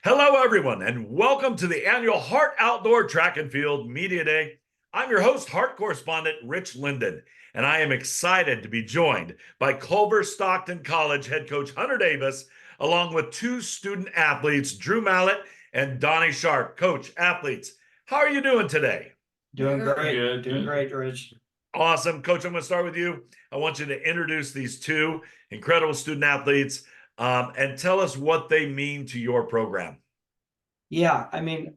Hello, everyone, and welcome to the annual Hart Outdoor Track and Field Media Day. I'm your host, Hart correspondent Rich Linden, and I am excited to be joined by Culver-Stockton College head coach Hunter Davis, along with two student athletes, Drew Mallett and Donnie Sharp. Coach, athletes, how are you doing today? Doing great. Good. Doing great, Rich. Awesome. Coach, I'm going to start with you. I want you to introduce these two incredible student athletes and tell us what they mean to your program. Yeah,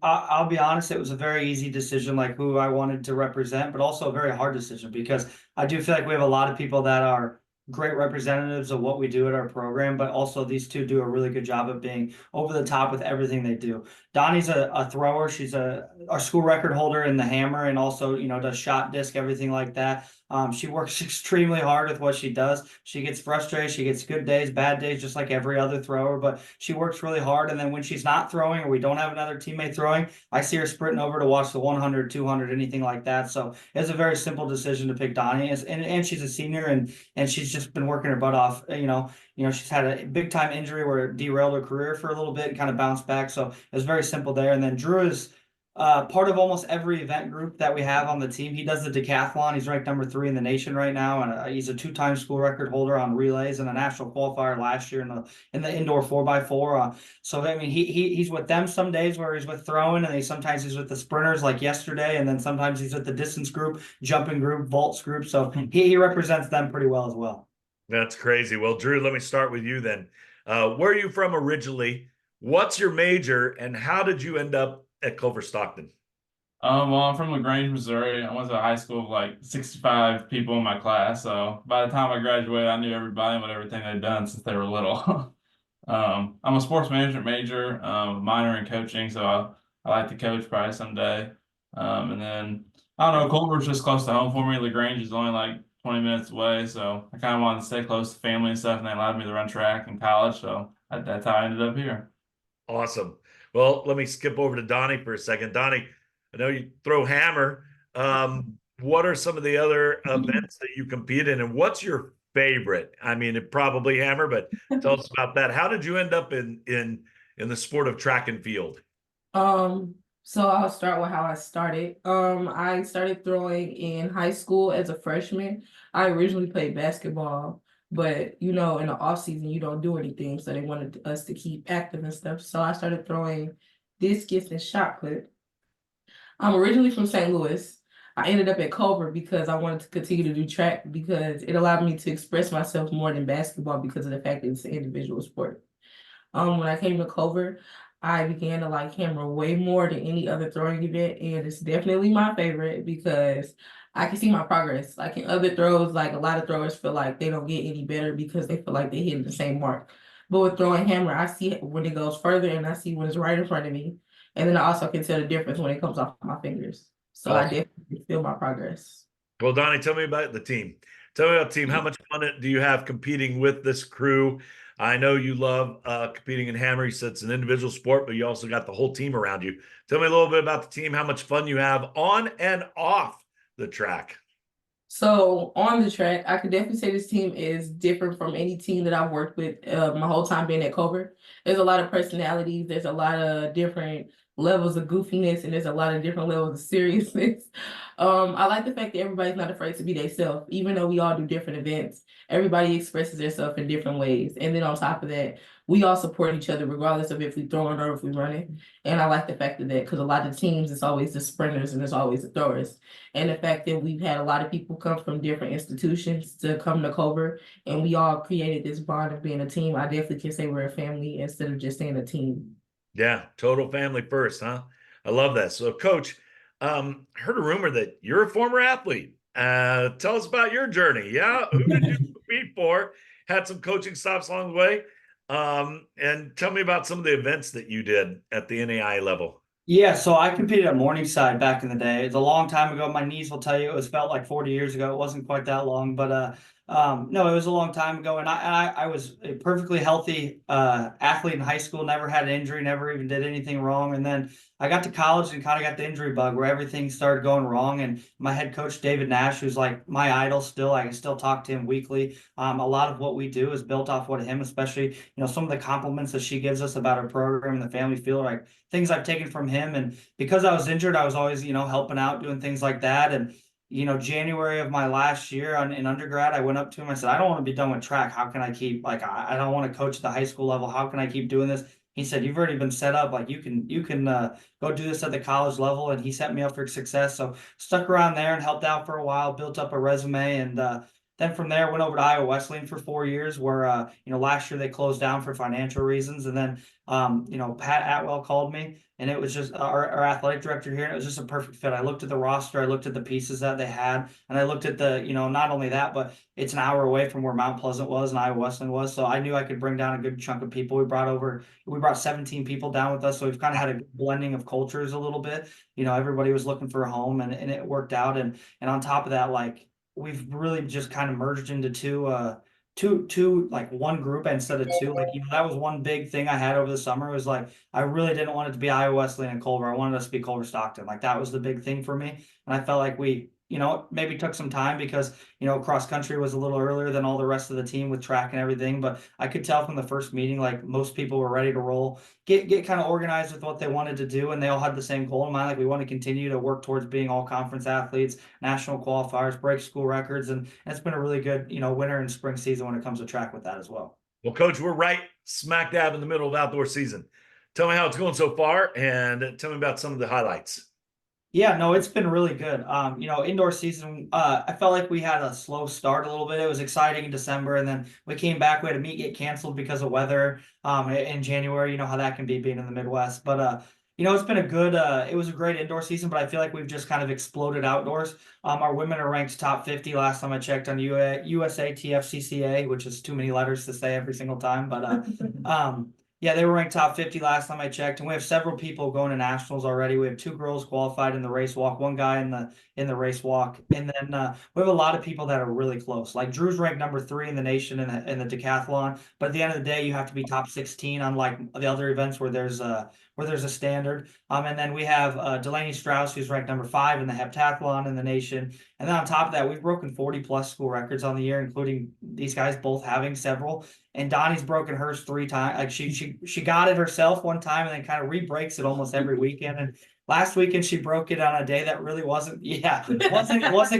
I'll be honest, it was a very easy decision, like who I wanted to represent, but also a very hard decision because I do feel like we have a lot of people that are great representatives of what we do at our program, but also these two do a really good job of being over the top with everything they do. Donnie's a thrower. She's our school record holder in the hammer and also, does shot disc, everything like that. She works extremely hard with what she does. She gets frustrated. She gets good days, bad days, just like every other thrower, but she works really hard. And then when she's not throwing or we don't have another teammate throwing, I see her sprinting over to watch the 100, 200, anything like that. So it's a very simple decision to pick Donnie. And she's a senior and she's just been working her butt off. She's had a big time injury where it derailed her career for a little bit and kind of bounced back. So it was very simple there. And then Drew is part of almost every event group that we have on the team. He does the decathlon. He's ranked number 3 in the nation right now, and he's a 2-time school record holder on relays and a national qualifier last year in the indoor 4x4. So he's with them some days where he's with throwing, and sometimes he's with the sprinters like yesterday, and then sometimes he's with the distance group, jumping group, vaults group. So he represents them pretty well as well. That's crazy. Well, Drew, let me start with you then. Where are you from originally? What's your major, and how did you end up at Culver-Stockton? Well, I'm from LaGrange, Missouri. I went to a high school of like 65 people in my class. So by the time I graduated, I knew everybody and everything they'd done since they were little. I'm a sports management major, minor in coaching, so I like to coach probably someday. And then I don't know, Culver's just close to home for me. LaGrange is only like 20 minutes away, so I kind of wanted to stay close to family and stuff, and they allowed me to run track in college, so that's how I ended up here. Awesome. Well, let me skip over to Donnie for a second. Donnie, I know you throw hammer. What are some of the other events that you compete in, and what's your favorite? I mean, it probably hammer, but tell us about that. How did you end up in the sport of track and field? So I'll start with how I started. I started throwing in high school as a freshman. I originally played basketball, but in the off season you don't do anything, so they wanted us to keep active and stuff. So I started throwing discus and shot put. I'm originally from St. Louis. I ended up at Culver because I wanted to continue to do track because it allowed me to express myself more than basketball because of the fact that it's an individual sport. When I came to Culver, I began to like hammer way more than any other throwing event, and it's definitely my favorite because I can see my progress. Like in other throws, like a lot of throwers feel like they don't get any better because they feel like they hit the same mark. But with throwing hammer, I see it when it goes further and I see when it's right in front of me. And then I also can tell the difference when it comes off my fingers. So I definitely feel my progress. Well, Donnie, tell me about the team. Tell me about the team. How much fun do you have competing with this crew? I know you love competing in hammer. You said it's an individual sport, but you also got the whole team around you. Tell me a little bit about the team, how much fun you have on and off the track. So on the track, I could definitely say this team is different from any team that I've worked with my whole time being at Culver. There's a lot of personalities. There's a lot of different levels of goofiness, and there's a lot of different levels of seriousness. I like the fact that everybody's not afraid to be themselves, even though we all do different events. Everybody expresses themselves in different ways. And then on top of that, we all support each other regardless of if we throwing or if we running. And I like the fact of that because a lot of teams, it's always the sprinters and it's always the throwers. And the fact that we've had a lot of people come from different institutions to come to Culver, and we all created this bond of being a team. I definitely can say we're a family instead of just saying a team. Yeah, total family first, huh? I love that. So, Coach, heard a rumor that you're a former athlete. Tell us about your journey. Yeah, who did you compete for? Had some coaching stops along the way. And tell me about some of the events that you did at the NAI level. Yeah, so I competed at Morningside back in the day. It's a long time ago. My knees will tell you it was felt like 40 years ago. It wasn't quite that long, but No, it was a long time ago, and I was a perfectly healthy athlete in high school, never had an injury, never even did anything wrong. And then I got to college and kind of got the injury bug where everything started going wrong. And my head coach, David Nash, who's like my idol still, I can still talk to him weekly. A lot of what we do is built off what him, especially, some of the compliments that she gives us about our program and the family feel, like things I've taken from him. And because I was injured, I was always, helping out, doing things like that. And January of my last year in undergrad, I went up to him. I said, I don't want to be done with track. How can I keep, like, I don't want to coach at the high school level. How can I keep doing this? He said, you've already been set up. Like, you can go do this at the college level. And he set me up for success. So stuck around there and helped out for a while, built up a resume. And then from there, went over to Iowa Wesleyan for 4 years where, last year they closed down for financial reasons. And then, Pat Atwell called me. And it was just our athletic director here, and it was just a perfect fit. I looked at the roster, I looked at the pieces that they had, and I looked at not only that, but it's an hour away from where Mount Pleasant was and Iowa Wesleyan was. So I knew I could bring down a good chunk of people. We brought 17 people down with us. So we've kind of had a good blending of cultures a little bit. Everybody was looking for a home, and it worked out. And on top of that, like, we've really just kind of merged into two like one group instead of two. Like, that was one big thing I had over the summer, was like I really didn't want it to be Iowa Wesleyan and Culver. I wanted us to be Culver-Stockton. Like, that was the big thing for me. And I felt like we, maybe took some time because, cross country was a little earlier than all the rest of the team with track and everything. But I could tell from the first meeting, like, most people were ready to roll, get kind of organized with what they wanted to do. And they all had the same goal in mind. Like, we want to continue to work towards being all conference athletes, national qualifiers, break school records. And it's been a really good, winter and spring season when it comes to track with that as well. Well, Coach, we're right smack dab in the middle of outdoor season. Tell me how it's going so far, and tell me about some of the highlights. Yeah, no, it's been really good. Indoor season, I felt like we had a slow start a little bit. It was exciting in December, and then we came back. We had a meet get canceled because of weather in January. You know how that can be being in the Midwest. But it's been it was a great indoor season, but I feel like we've just kind of exploded outdoors. Our women are ranked top 50 last time I checked on USA TFCCA, which is too many letters to say every single time. But yeah, they were ranked top 50 last time I checked, and we have several people going to nationals already. We have 2 girls qualified in the race walk, 1 guy in the race walk, and then we have a lot of people that are really close. Like, Drew's ranked number 3 in the nation in the decathlon, but at the end of the day, you have to be top 16 on like the other events where there's a standard. And then we have Delaney Strauss, who's ranked number 5 in the heptathlon in the nation. And then on top of that, we've broken 40 plus school records on the year, including these guys both having several. And Donnie's broken hers 3 times. Like, she got it herself one time and then kind of re-breaks it almost every weekend. And last weekend she broke it on a day that really wasn't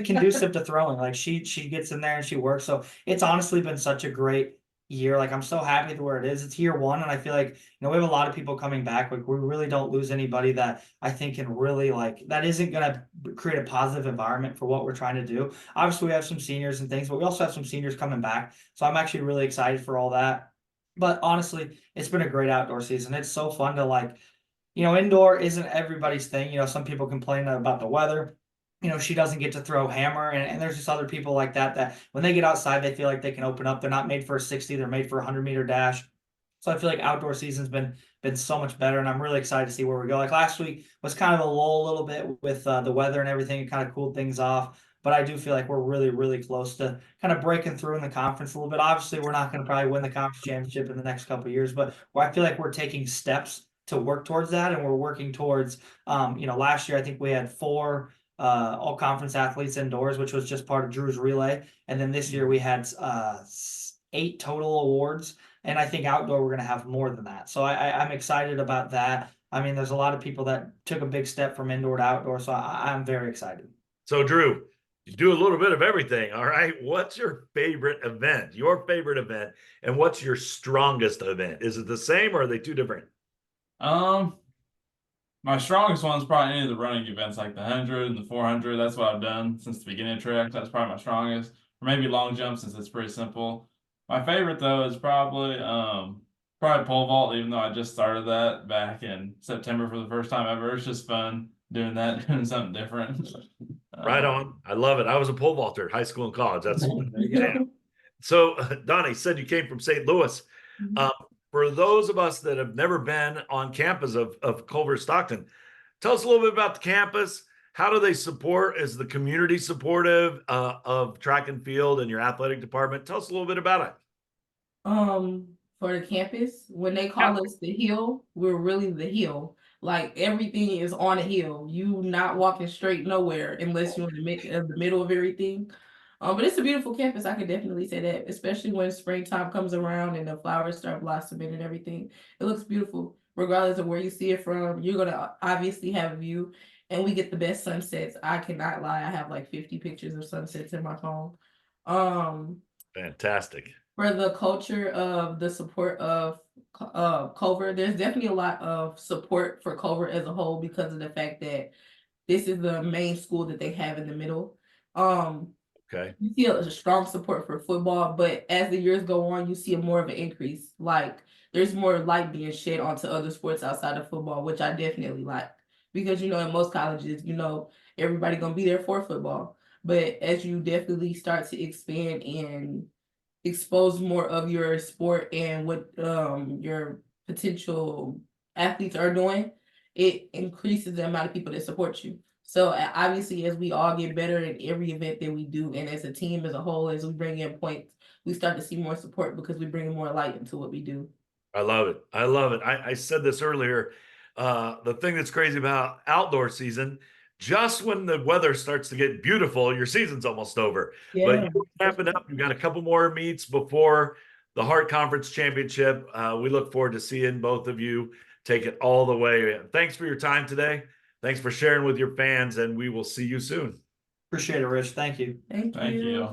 conducive to throwing. Like, she gets in there and she works. So it's honestly been such a great year. Like, I'm so happy with where it is. It's year 1, and I feel like we have a lot of people coming back. Like, we really don't lose anybody that I think can really, like, that isn't gonna create a positive environment for what we're trying to do. Obviously, we have some seniors and things, but we also have some seniors coming back. So I'm actually really excited for all that. But honestly, it's been a great outdoor season. It's so fun to, like, indoor isn't everybody's thing. Some people complain about the weather. She doesn't get to throw hammer, and there's just other people like that when they get outside, they feel like they can open up. They're not made for a 60, they're made for a 100-meter dash. So I feel like outdoor season's been so much better, and I'm really excited to see where we go. Like, last week was kind of a lull a little bit with the weather and everything. It kind of cooled things off. But I do feel like we're really, really close to kind of breaking through in the conference a little bit. Obviously, we're not going to probably win the conference championship in the next couple of years, but I feel like we're taking steps to work towards that, and we're working towards, last year I think we had 4 all conference athletes indoors, which was just part of Drew's relay. And then this year we had 8 total awards. And I think outdoor we're going to have more than that. So I'm excited about that. I mean, there's a lot of people that took a big step from indoor to outdoor. So I'm very excited. So, Drew, you do a little bit of everything. All right. What's your favorite event? Your favorite event, and what's your strongest event? Is it the same, or are they 2 different? My strongest one is probably any of the running events, like the 100 and the 400. That's what I've done since the beginning of track. That's probably my strongest. Or maybe long jump, since it's pretty simple. My favorite, though, is probably pole vault, even though I just started that back in September for the first time ever. It's just fun doing that, doing something different. Right on. I love it. I was a pole vaulter, high school and college. That's yeah. So, Donnie said you came from St. Louis. For those of us that have never been on campus of Culver-Stockton, tell us a little bit about the campus. How do they support? Is the community supportive of track and field and your athletic department? Tell us a little bit about it. For the campus, when they call us the hill, we're really the hill. Like everything is on a hill. You not walking straight nowhere unless you're in the middle of everything. But it's a beautiful campus. I could definitely say that, especially when springtime comes around and the flowers start blossoming and everything. It looks beautiful, regardless of where you see it from. You're gonna obviously have a view, and we get the best sunsets. I cannot lie. I have like 50 pictures of sunsets in my phone. Um, Fantastic. for the culture of the support of Culver, there's definitely a lot of support for Culver as a whole because of the fact that this is the main school that they have in the middle. Okay. You see a strong support for football, but as the years go on, you see a more of an increase. Like there's more light being shed onto other sports outside of football, which I definitely like because in most colleges, everybody gonna be there for football. But as you definitely start to expand and expose more of your sport and what your potential athletes are doing, it increases the amount of people that support you. So obviously, as we all get better in every event that we do, and as a team as a whole, as we bring in points, we start to see more support because we bring more light into what we do. I love it. I love it. I said this earlier. The thing that's crazy about outdoor season, just when the weather starts to get beautiful, your season's almost over. But Yeah. you wrap it up. You got a couple more meets before the Hart Conference Championship. We look forward to seeing both of you take it all the way. Thanks for your time today. Thanks for sharing with your fans, and we will see you soon. Appreciate it, Rich. Thank you. Thank Thank you. you.